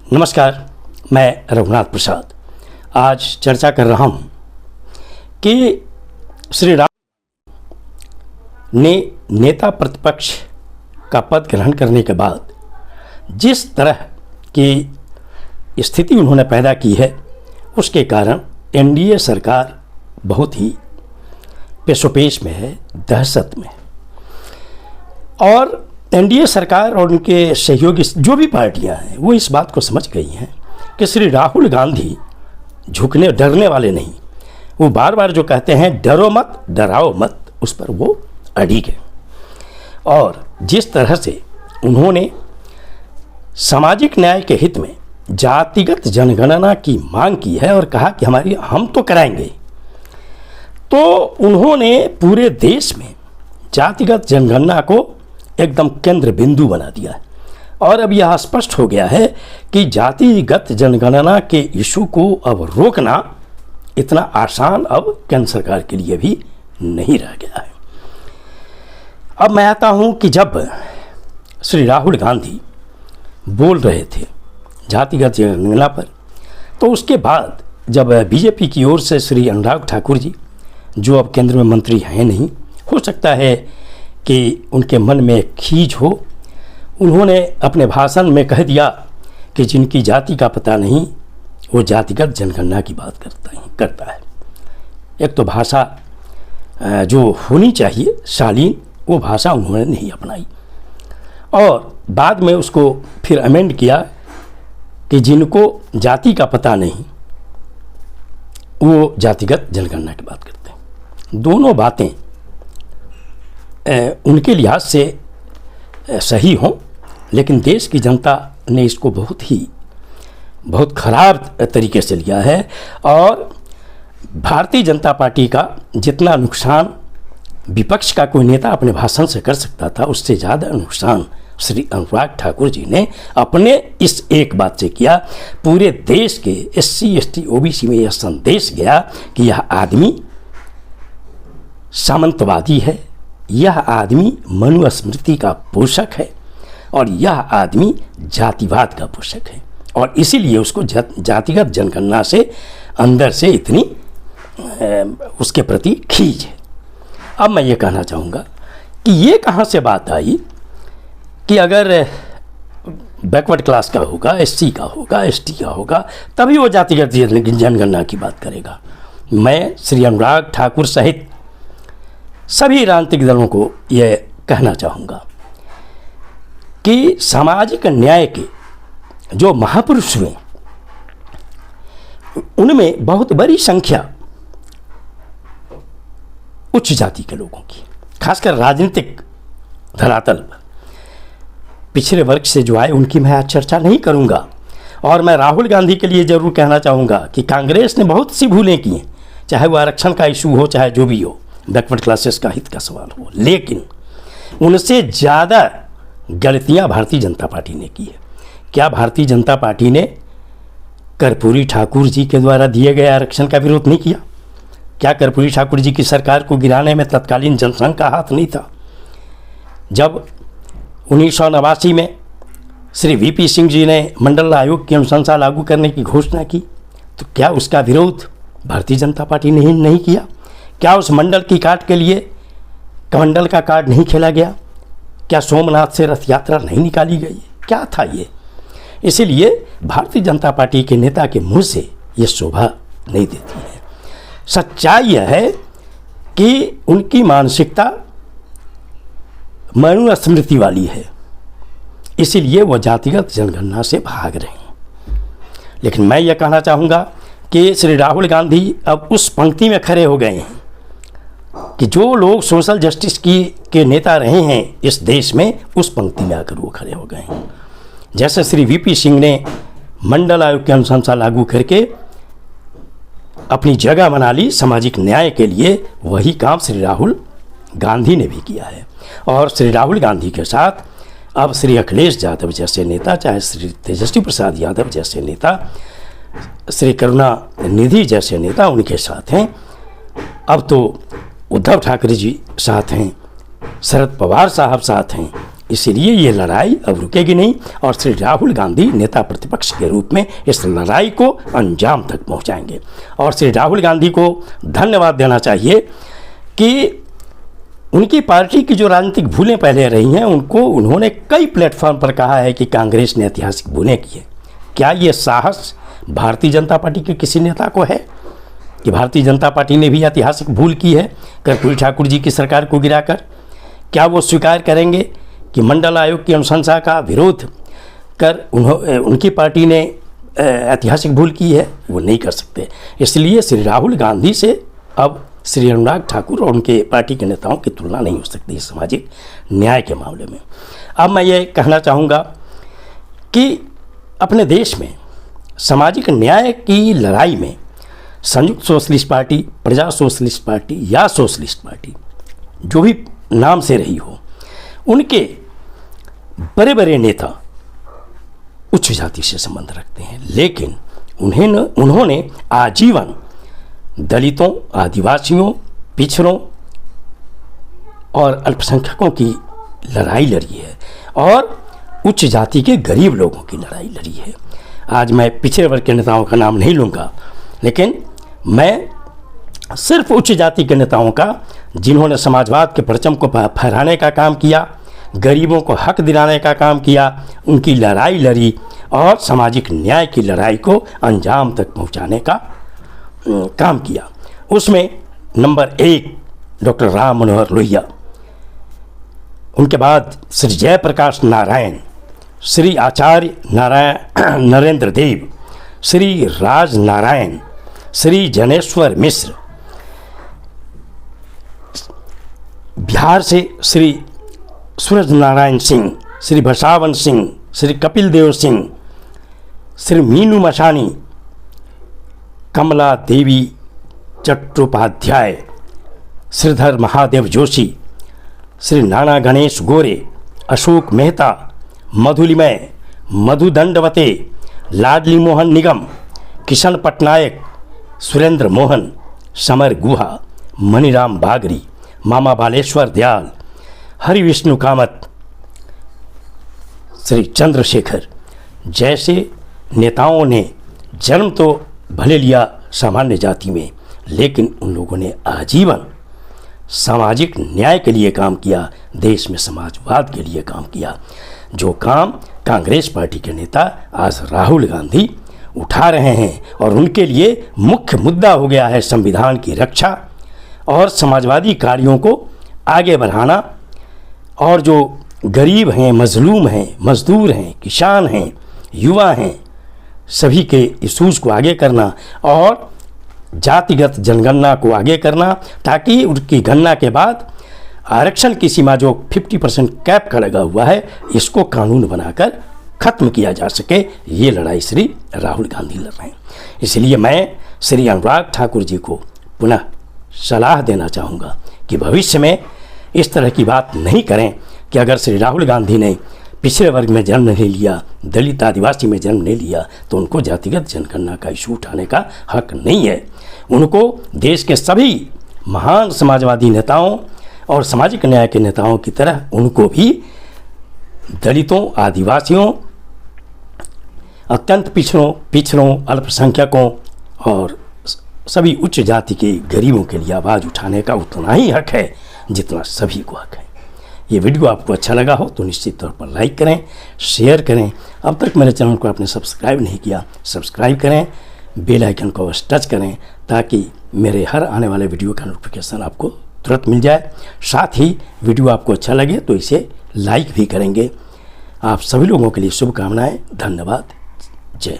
नमस्कार, मैं रघुनाथ प्रसाद। आज चर्चा कर रहा हूँ कि श्री राम ने नेता प्रतिपक्ष का पद ग्रहण करने के बाद जिस तरह की स्थिति उन्होंने पैदा की है, उसके कारण एनडीए सरकार बहुत ही पेशोपेश में है, दहशत में। और एनडीए सरकार और उनके सहयोगी जो भी पार्टियां हैं, वो इस बात को समझ गई हैं कि श्री राहुल गांधी झुकने डरने वाले नहीं। वो बार बार जो कहते हैं डरो मत, डराओ मत, उस पर वो अड़िग है। और जिस तरह से उन्होंने सामाजिक न्याय के हित में जातिगत जनगणना की मांग की है और कहा कि हम तो कराएंगे, तो उन्होंने पूरे देश में जातिगत जनगणना को एकदम केंद्र बिंदु बना दिया है। और अब यह स्पष्ट हो गया है कि जातिगत जनगणना के इशू को अब रोकना इतना आसान अब केंद्र सरकार के लिए भी नहीं रह गया है। अब मैं आता हूं कि जब श्री राहुल गांधी बोल रहे थे जातिगत जनगणना पर, तो उसके बाद जब बीजेपी की ओर से श्री अनुराग ठाकुर जी, जो अब केंद्र में मंत्री हैं नहीं, हो सकता है कि उनके मन में खींच हो, उन्होंने अपने भाषण में कह दिया कि जिनकी जाति का पता नहीं वो जातिगत जनगणना की बात करता है। एक तो भाषा जो होनी चाहिए शालीन, वो भाषा उन्होंने नहीं अपनाई और बाद में उसको फिर अमेंड किया कि जिनको जाति का पता नहीं वो जातिगत जनगणना की बात करते हैं। दोनों बातें उनके लिहाज से सही हों, लेकिन देश की जनता ने इसको बहुत खराब तरीके से लिया है। और भारतीय जनता पार्टी का जितना नुकसान विपक्ष का कोई नेता अपने भाषण से कर सकता था, उससे ज़्यादा नुकसान श्री अनुराग ठाकुर जी ने अपने इस एक बात से किया। पूरे देश के SC ST OBC में यह संदेश गया कि यह आदमी सामंतवादी है, यह आदमी मनुस्मृति का पोषक है और यह आदमी जातिवाद का पोषक है। और इसीलिए उसको जातिगत जनगणना से अंदर से इतनी उसके प्रति खींच है। अब मैं ये कहना चाहूँगा कि ये कहाँ से बात आई कि अगर बैकवर्ड क्लास का होगा, SC का होगा, ST का होगा, तभी वो जातिगत जनगणना की बात करेगा। मैं श्री अनुराग ठाकुर सहित सभी राजनीतिक दलों को यह कहना चाहूँगा कि सामाजिक न्याय के जो महापुरुष हुए, उनमें बहुत बड़ी संख्या उच्च जाति के लोगों की, खासकर राजनीतिक धरातल पर पिछड़े वर्ग से जो आए, उनकी मैं आज चर्चा नहीं करूँगा। और मैं राहुल गांधी के लिए ज़रूर कहना चाहूँगा कि कांग्रेस ने बहुत सी भूलें की हैं, चाहे वो आरक्षण का इशू हो, चाहे जो भी हो, बैकवर्ड क्लासेस का हित का सवाल हो, लेकिन उनसे ज़्यादा गलतियां भारतीय जनता पार्टी ने की है। क्या भारतीय जनता पार्टी ने कर्पूरी ठाकुर जी के द्वारा दिए गए आरक्षण का विरोध नहीं किया? क्या कर्पूरी ठाकुर जी की सरकार को गिराने में तत्कालीन जनसंघ का हाथ नहीं था? जब 1989 में श्री VP सिंह जी ने मंडल आयोग की अनुशंसा लागू करने की घोषणा की, तो क्या उसका विरोध भारतीय जनता पार्टी ने नहीं किया? क्या उस मंडल की काट के लिए कमंडल का कार्ड नहीं खेला गया? क्या सोमनाथ से रथ यात्रा नहीं निकाली गई? क्या था ये? इसीलिए भारतीय जनता पार्टी के नेता के मुंह से ये शोभा नहीं देती है। सच्चाई यह है कि उनकी मानसिकता मनुस्मृति वाली है, इसीलिए वो जातिगत जनगणना से भाग रहे हैं। लेकिन मैं ये कहना चाहूँगा कि श्री राहुल गांधी अब उस पंक्ति में खड़े हो गए हैं कि जो लोग सोशल जस्टिस के नेता रहे हैं इस देश में, उस पंक्ति में आकर वो खड़े हो गए हैं। जैसे श्री VP सिंह ने मंडल आयोग की अनुशंसा लागू करके अपनी जगह बना ली सामाजिक न्याय के लिए, वही काम श्री राहुल गांधी ने भी किया है। और श्री राहुल गांधी के साथ अब श्री अखिलेश यादव जैसे नेता, चाहे श्री तेजस्वी प्रसाद यादव जैसे नेता, श्री करुणानिधि जैसे नेता उनके साथ हैं। अब तो उद्धव ठाकरे जी साथ हैं, शरद पवार साहब साथ हैं, इसलिए ये लड़ाई अब रुकेगी नहीं और श्री राहुल गांधी नेता प्रतिपक्ष के रूप में इस लड़ाई को अंजाम तक पहुंचाएंगे। और श्री राहुल गांधी को धन्यवाद देना चाहिए कि उनकी पार्टी की जो राजनीतिक भूलें पहले रही हैं उनको उन्होंने कई प्लेटफॉर्म पर कहा है कि कांग्रेस ने ऐतिहासिक भूलें की है। क्या ये साहस भारतीय जनता पार्टी के किसी नेता को है कि भारतीय जनता पार्टी ने भी ऐतिहासिक भूल की है कर्पूरी ठाकुर जी की सरकार को गिराकर? क्या वो स्वीकार करेंगे कि मंडल आयोग की अनुशंसा का विरोध कर उनकी पार्टी ने ऐतिहासिक भूल की है? वो नहीं कर सकते। इसलिए श्री राहुल गांधी से अब श्री अनुराग ठाकुर और उनके पार्टी के नेताओं की तुलना नहीं हो सकती सामाजिक न्याय के मामले में। अब मैं ये कहना चाहूँगा कि अपने देश में सामाजिक न्याय की लड़ाई में संयुक्त सोशलिस्ट पार्टी, प्रजा सोशलिस्ट पार्टी या सोशलिस्ट पार्टी, जो भी नाम से रही हो, उनके बड़े बड़े नेता उच्च जाति से संबंध रखते हैं, लेकिन उन्होंने आजीवन दलितों, आदिवासियों, पिछड़ों और अल्पसंख्यकों की लड़ाई लड़ी है और उच्च जाति के गरीब लोगों की लड़ाई लड़ी है। आज मैं पिछड़े वर्ग के नेताओं का नाम नहीं लूँगा, लेकिन मैं सिर्फ उच्च जाति के नेताओं का, जिन्होंने समाजवाद के परचम को फहराने का काम किया, गरीबों को हक दिलाने का काम किया, उनकी लड़ाई लड़ी और सामाजिक न्याय की लड़ाई को अंजाम तक पहुंचाने का काम किया। उसमें नंबर 1 डॉक्टर राम मनोहर लोहिया, उनके बाद श्री जयप्रकाश नारायण, श्री आचार्य नारायण नरेंद्र देव, श्री राज नारायण, श्री जनेश्वर मिश्र, बिहार से श्री सूरज नारायण सिंह, श्री भसावन सिंह, श्री कपिल देव सिंह, श्री मीनू मशानी, कमला देवी चट्टोपाध्याय, श्रीधर महादेव जोशी, श्री नाना गणेश गोरे, अशोक मेहता, मधुलिमय, मधु दंडवते, लाडली मोहन निगम, किशन पटनायक, सुरेंद्र मोहन, समर गुहा, मणिराम बागरी, मामा बालेश्वर दयाल, हरि विष्णु कामत, श्री चंद्रशेखर जैसे नेताओं ने जन्म तो भले लिया सामान्य जाति में, लेकिन उन लोगों ने आजीवन सामाजिक न्याय के लिए काम किया, देश में समाजवाद के लिए काम किया, जो काम कांग्रेस पार्टी के नेता आज राहुल गांधी उठा रहे हैं। और उनके लिए मुख्य मुद्दा हो गया है संविधान की रक्षा और समाजवादी कार्यों को आगे बढ़ाना, और जो गरीब हैं, मजलूम हैं, मजदूर हैं, किसान हैं, युवा हैं, सभी के इशूज़ को आगे करना और जातिगत जनगणना को आगे करना, ताकि उनकी गणना के बाद आरक्षण की सीमा जो 50% कैप का लगा हुआ है, इसको कानून बनाकर ख़त्म किया जा सके। ये लड़ाई श्री राहुल गांधी लड़ रहे हैं। इसलिए मैं श्री अनुराग ठाकुर जी को पुनः सलाह देना चाहूँगा कि भविष्य में इस तरह की बात नहीं करें कि अगर श्री राहुल गांधी ने पिछड़े वर्ग में जन्म नहीं लिया, दलित आदिवासी में जन्म नहीं लिया, तो उनको जातिगत जनगणना का इशू उठाने का हक नहीं है। उनको देश के सभी महान समाजवादी नेताओं और सामाजिक न्याय के नेताओं की तरह उनको भी दलितों, आदिवासियों, अत्यंत पिछड़ों, अल्पसंख्यकों और सभी उच्च जाति के गरीबों के लिए आवाज़ उठाने का उतना ही हक है जितना सभी को हक है। ये वीडियो आपको अच्छा लगा हो तो निश्चित तौर पर लाइक करें, शेयर करें। अब तक मेरे चैनल को आपने सब्सक्राइब नहीं किया, सब्सक्राइब करें, बेल आइकन को अवश्य टच करें ताकि मेरे हर आने वाले वीडियो का नोटिफिकेशन आपको तुरंत मिल जाए। साथ ही वीडियो आपको अच्छा लगे तो इसे लाइक भी करेंगे। आप सभी लोगों के लिए शुभकामनाएं। धन्यवाद। जय